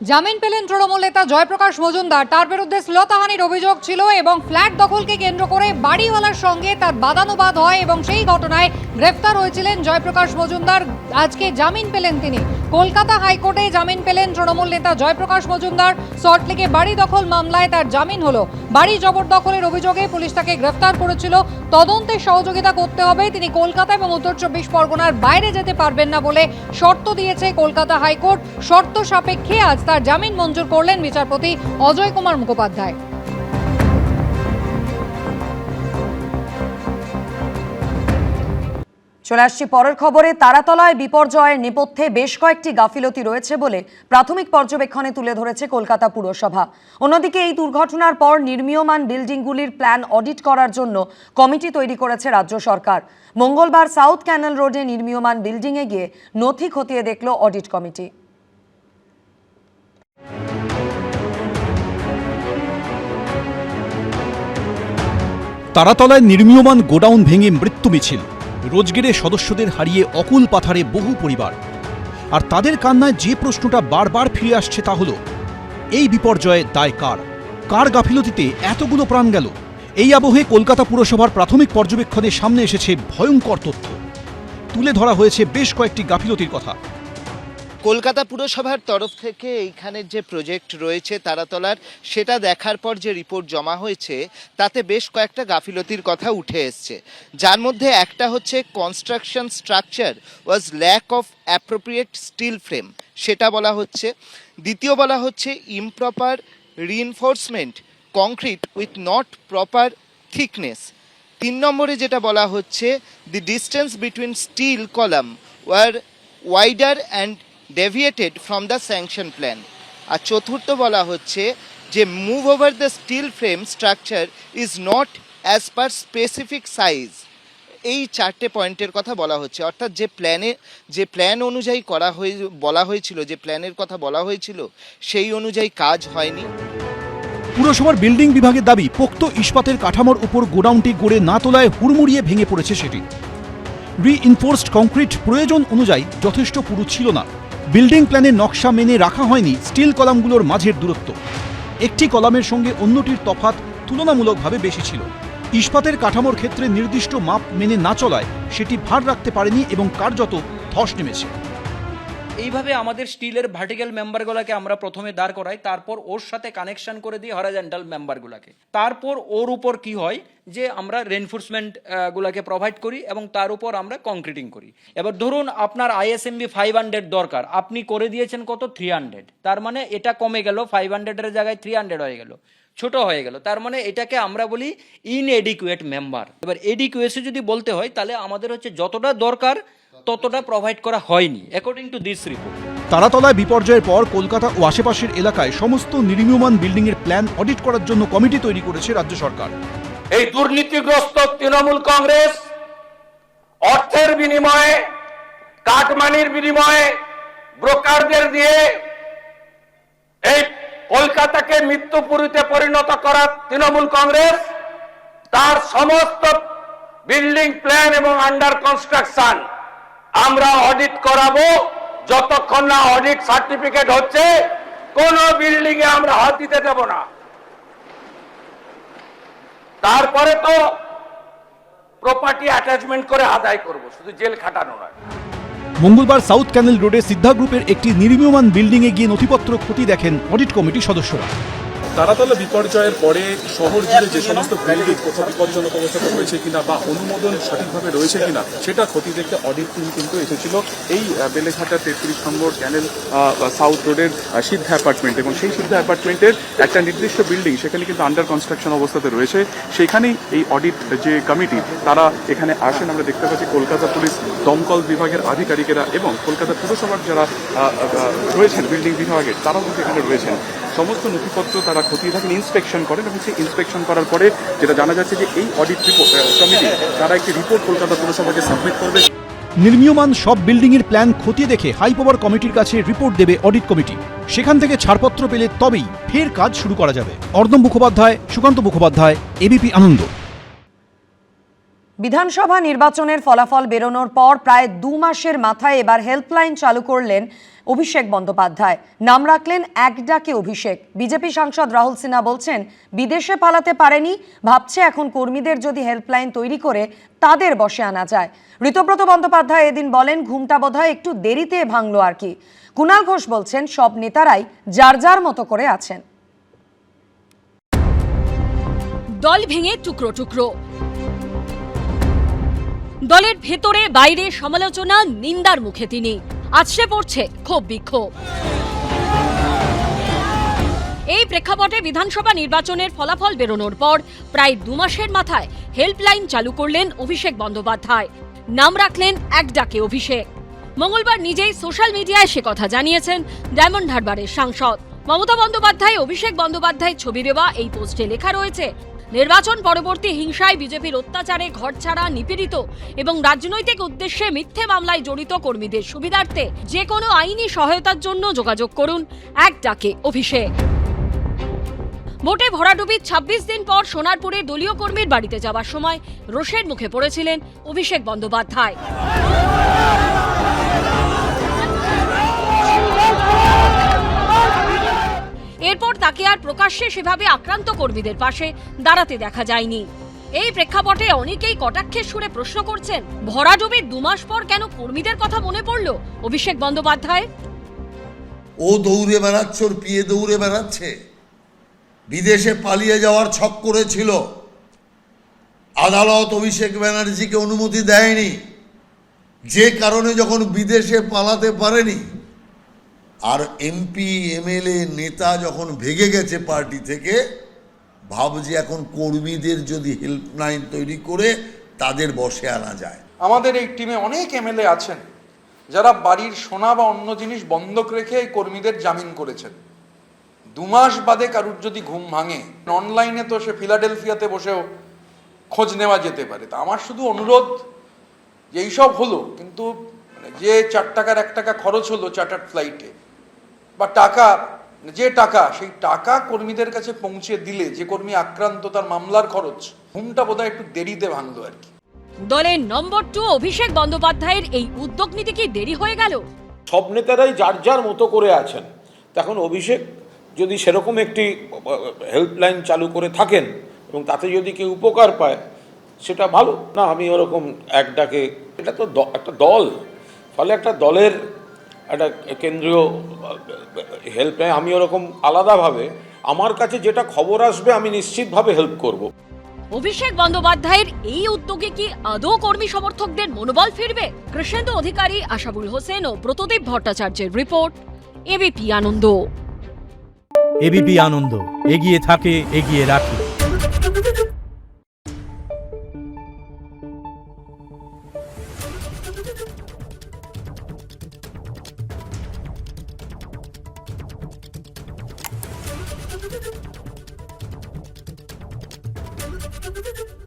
জামিন পেলেন তৃণমূল নেতা জয়প্রকাশ মজুমদার। তার বিরুদ্ধে শ্লীলতাহানির অভিযোগ ছিল এবং ফ্ল্যাট দখলকে কেন্দ্র করে বাড়িওয়ালার সঙ্গে তার বাদানুবাদ হয় এবং সেই ঘটনায় গ্রেফতার হয়েছিলেন জয়প্রকাশ মজুমদার। আজকে জামিন পেলেন তিনি। কলকাতা হাইকোর্টে জামিন পেলেন তৃণমূল নেতা জয়প্রকাশ মজুমদার। সল্টলেকে বাড়ি দখল মামলায় তার জামিন হলো। বাড়ি জবরদখলের অভিযোগে পুলিশ তাকে গ্রেফতার করেছিল। তদন্তে সহযোগিতা করতে হবে। তিনি কলকাতা এবং উত্তর ২৪ পরগনার বাইরে যেতে পারবেন না বলে শর্ত দিয়েছে কলকাতা হাইকোর্ট। শর্ত সাপেক্ষে আজ তার জামিন মঞ্জুর করলেন বিচারপতি অজয় কুমার মুখোপাধ্যায়। চলে আসছি পরের খবরে। তারাতলায় বিপর্যয়ের নেপথ্যে বেশ কয়েকটি গাফিলতি রয়েছে বলে প্রাথমিক পর্যবেক্ষণে তুলে ধরেছে কলকাতা পুরসভা। অন্যদিকে এই দুর্ঘটনার পর নির্মীয়মান বিল্ডিংগুলির প্ল্যান অডিট করার জন্য কমিটি তৈরি করেছে রাজ্য সরকার। মঙ্গলবার সাউথ ক্যানেল রোডে নির্মীয়মান বিল্ডিংয়ে গিয়ে নথি খতিয়ে দেখল অডিট কমিটি। তারাতলায় নির্মীয়মান গোডাউন ভেঙে মৃত্যু মিছিল। রোজগেরে সদস্যদের হারিয়ে অকুল পাথারে বহু পরিবার। আর তাদের কান্নায় যে প্রশ্নটা বারবার ফিরে আসছে তা হলো, এই বিপর্যয়ে দায় কার? কার গাফিলতিতে এতগুলো প্রাণ গেল? এই আবহে কলকাতা পুরসভার প্রাথমিক পর্যবেক্ষণে সামনে এসেছে ভয়ঙ্কর তথ্য। তুলে ধরা হয়েছে বেশ কয়েকটি গাফিলতির কথা। কলকাতা পুরসভার তরফ থেকে এইখানের যে প্রজেক্ট রয়েছে তারাতলার, সেটা দেখার পর যে রিপোর্ট জমা হয়েছে তাতে বেশ কয়েকটা গাফিলতির কথা উঠে এসছে। যার মধ্যে একটা হচ্ছে construction structure was lack of appropriate steel frame, সেটা বলা হচ্ছে। দ্বিতীয় বলা হচ্ছে improper reinforcement concrete with not proper thickness. 3 নম্বরে যেটা বলা হচ্ছে the distance between steel column were wider and deviated from the sanction plan. আর চতুর্থ বলা হচ্ছে যে moreover the steel frame structure is not as per specific size. এই 4টে পয়েন্টের কথা বলা হচ্ছে। অর্থাৎ যে প্ল্যান অনুযায়ী বলা হয়েছিল, যে প্ল্যানের কথা বলা হয়েছিল, সেই অনুযায়ী কাজ হয়নি। পুরসভার বিল্ডিং বিভাগের দাবি, পোক্ত ইস্পাতের কাঠামোর উপর গোডাউনটি গড়ে না তোলায় হুড়মুড়িয়ে ভেঙে পড়েছে সেটি। রিইনফোর্সড কংক্রিট প্রয়োজন অনুযায়ী যথেষ্ট পুরু ছিল না। বিল্ডিং প্ল্যানের নকশা মেনে রাখা হয়নি স্টিল কলামগুলোর মাঝের দূরত্ব। একটি কলামের সঙ্গে অন্যটির তফাৎ তুলনামূলকভাবে বেশি ছিল। ইস্পাতের কাঠামোর ক্ষেত্রে নির্দিষ্ট মাপ মেনে না চলায় সেটি ভার রাখতে পারেনি এবং কার্যত ধস নেমেছে। এইভাবে আমাদের স্টিলের ভার্টিক্যাল মেম্বারগুলোকে আমরা প্রথমে দাঁড় করাই, তারপর ওর সাথে কানেকশন করে দিই হরাইজন্টাল মেম্বারগুলোকে। তারপর ওর উপর কি হয় যে আমরা রেনফোর্সমেন্ট গুলাকে প্রোভাইড করি এবং তার উপর আমরা কংক্রিটিং করি। এবার ধরুন আপনার ISMB 500 দরকার, আপনি করে দিয়েছেন কত? 300। তার মানে এটা কমে গেল, 500-এর জায়গায় 300 হয়ে গেল, ছোট হয়ে গেল। তার মানে এটাকে আমরা বলি ইনএডিকুয়েট মেম্বার। এবার এডিকুয়েসি যদি বলতে হয় তাহলে আমাদের হচ্ছে যতটা দরকার ততটা প্রোভাইড করা হয়নি অ্যাকর্ডিং টু দিস রিপোর্ট। তারাতলায় বিপর্যয়ের পর কলকাতা ও আশেপাশের এলাকায় সমস্ত নির্মীয়মান বিল্ডিং এর প্ল্যান অডিট করার জন্য কমিটি তৈরি করেছে রাজ্য সরকার। এই দুর্নীতিগ্রস্ত তৃণমূল কংগ্রেস অর্থের বিনিময়ে, কাটমানির বিনিময়ে, ব্রোকারদের দিয়ে এই কলকাতাকে মৃত্যুপুরীতে পরিণত করা তৃণমূল কংগ্রেস তার সমস্ত বিল্ডিং প্ল্যান এবং আন্ডার কনস্ট্রাকশন আমরা অডিট করাবো। যতক্ষণ না অডিট সার্টিফিকেট হচ্ছে কোন বিল্ডিং এ আমরা হাত দিতে দেব না। তারপরে তো প্রপার্টি অ্যাটাচমেন্ট করে আদায় করব, শুধু জেল খাটানো নয়। মঙ্গলবার সাউথ ক্যানেল রোডে সিদ্ধা গ্রুপের একটি নির্মীয়মান বিল্ডিং এ গিয়ে নথিপত্র খতিয়ে দেখেন অডিট কমিটির সদস্যরা। তারাতলা বিপর্যয়ের পরে শহর জুড়ে যে সমস্ত বিল্ডিং কোথাও বিপজ্জনক অবস্থাতে রয়েছে কিনা বা অনুমোদন সঠিকভাবে রয়েছে কিনা সেটা খতিয়ে দেখতে অডিট টিম কিন্তু এসেছিল এই বেলেঘাটা 33 নম্বর ক্যানেল সাউথ রোডের সিদ্ধা অ্যাপার্টমেন্ট। এবং সেই সিদ্ধা অ্যাপার্টমেন্টের একটা নির্দিষ্ট বিল্ডিং সেখানে কিন্তু আন্ডার কনস্ট্রাকশন অবস্থাতে রয়েছে। সেখানেই এই অডিট যে কমিটি তারা এখানে আসেন। আমরা দেখতে পাচ্ছি কলকাতা পুলিশ, দমকল বিভাগের আধিকারিকেরা এবং কলকাতা পুরসভার যারা রয়েছেন বিল্ডিং বিভাগের, তারাও কিন্তু এখানে রয়েছেন। সমস্ত নথিপত্র তারা খতিয়ে থাকেন, ইন্সপেকশন করেন এবং সেই ইন্সপেকশন করার পরে যেটা জানা যাচ্ছে যে এই অডিট রিপোর্ট কমিটি তারা একটি রিপোর্ট কলকাতা পুরসভাকে সাবমিট করবে। নির্মীয়মান সব বিল্ডিং এর প্ল্যান খতিয়ে দেখে হাই পাওয়ার কমিটির কাছে রিপোর্ট দেবে অডিট কমিটি। সেখান থেকে ছাড়পত্র পেলে তবেই ফের কাজ শুরু করা যাবে। অর্ণব মুখোপাধ্যায়, সুকান্ত মুখোপাধ্যায়, ABP আনন্দ। বিধানসভা নির্বাচনের ফলাফল বেরোনোর পর প্রায় 2 মাসের মাথায় এবার হেল্পলাইন চালু করলেন অভিষেক বন্দ্যোপাধ্যায়। নাম রাখলেন এক ডাকে অভিষেক। বিজেপি সাংসদ রাহুল সিনহা বলছেন, বিদেশে পালাতে পারেনি, ভাবছে এখন কর্মীদের যদি হেল্পলাইন তৈরি করে তাদের বশে আনা যায়। ঋতব্রত বন্দ্যোপাধ্যায় এদিন বলেন, ঘুমটা বোধহয় একটু দেরিতে ভাঙলো আর কি। কুণাল ঘোষ বলছেন, সব নেতারাই যার যার মতো করে আছেন। দল ভেঙে টুকরো টুকরো, দলের ভেতরে বাইরে সমালোচনা, নিন্দার মুখে তিনি। আছড়ে পড়ছে ক্ষোভ বিক্ষোভ। এই প্রেক্ষাপটে বিধানসভা নির্বাচনের ফলাফল বেরোনোর পর প্রায় 2 মাসের মাথায় হেল্পলাইন চালু করলেন অভিষেক বন্দ্যোপাধ্যায়। নাম রাখলেন এক ডাকে অভিষেক। মঙ্গলবার নিজেই সোশ্যাল মিডিয়ায় সে কথা জানিয়েছেন ডায়মন্ড হারবারের সাংসদ মমতা বন্দ্যোপাধ্যায়। অভিষেক বন্দ্যোপাধ্যায় ছবি দেওয়া এই পোস্টে লেখা রয়েছে, নির্বাচন পরবর্তী হিংসায়, বিজেপির অত্যাচারে ঘরছাড়া, নিপীড়িত এবং রাজনৈতিক উদ্দেশ্যে মিথ্যে মামলায় জড়িত কর্মীদের সুবিধার্থে যে কোনো আইনি সহায়তার জন্য যোগাযোগ করুন এক ডাকে অভিষেক। ভোটে ভরাডুবির 26 দিন পর সোনারপুরে দলীয় কর্মীর বাড়িতে যাওয়ার সময় রোষের মুখে পড়েছিলেন অভিষেক বন্দ্যোপাধ্যায়। এরপর তাকে আর প্রকাশ্যে সেভাবে আক্রান্ত কর্মীদের পাশে দাঁড়াতে দেখা যায়নি। এই প্রেক্ষাপটে অনেকেই কটাক্ষের সুরে প্রশ্ন করছেন, ভরাডুবির 2 মাস পর কেন কর্মীদের কথা মনে পড়ল অভিষেক বন্দ্যোপাধ্যায়? ও দৌড়ে বেড়াচ্ছে, ওর পিয়ে দৌড়ে বেড়াচ্ছে, বিদেশে পালিয়ে যাওয়ার ছক করেছিল। আদালত অভিষেক ব্যানার্জিকে অনুমতি দেয়নি, যে কারণে যখন বিদেশে পালাতে পারেনি, আর এমপি এমএলএ নেতা যখন ভেগে গেছে পার্টি থেকে, ভাবছে এখন কর্মীদের যদি হেল্পলাইন তৈরি করে তাদের বশে আনা যায়। আমাদের এই টিমে অনেক এমএলএ আছেন যারা বাড়ির সোনা বা অন্য জিনিস বন্ধক রেখে এই কর্মীদের জামিন করেছেন। 2 মাস বাদে কারুর যদি ঘুম ভাঙে, অনলাইনে তো সে ফিলাডেলফিয়াতে বসেও খোঁজ নেওয়া যেতে পারে। তা আমার শুধু অনুরোধ, যে এইসব হলো, কিন্তু যে 4 টাকার 1 টাকা খরচ হলো চার্টার্ড ফ্লাইটে, বা সেই টাকা কর্মীদের কাছে পৌঁছে দিলে, যে কর্মী আক্রান্ত তার মামলার খরচ, ঘুমটা বোধহয় একটু দেরিতে ভাঙলো আর কি। দলের নম্বর 2 অভিষেক বন্দ্যোপাধ্যায়ের এই উদ্যোগ নিতে কি দেরি হয়ে গেল? সব নেতারাই যার যার মতো করে আছেন। তখন অভিষেক যদি সেরকম একটি হেল্পলাইন চালু করে থাকেন এবং তাতে যদি কেউ উপকার পায়, সেটা ভালো না। আমি ওরকম এক ডাকে, এটা তো একটা দল, ফলে একটা দলের একটা কেন্দ্রীয় হেল্পলাইন, আমি ওরকম আলাদাভাবে আমার কাছে যেটা খবর আসবে আমি নিশ্চিতভাবে হেল্প করব। অভিষেক বন্দ্যোপাধ্যায়ের এই উদ্যোগে কি আদৌ কর্মী সমর্থকদের মনোবল ফিরবে? কৃষ্ণেন্দু অধিকারী, আশাবুল হোসেন ও ব্রতদীপ ভট্টাচার্যের রিপোর্ট, এবিপি আনন্দ। এবিপি আনন্দ, এগিয়ে থাকে, এগিয়ে রাখে। Thank you.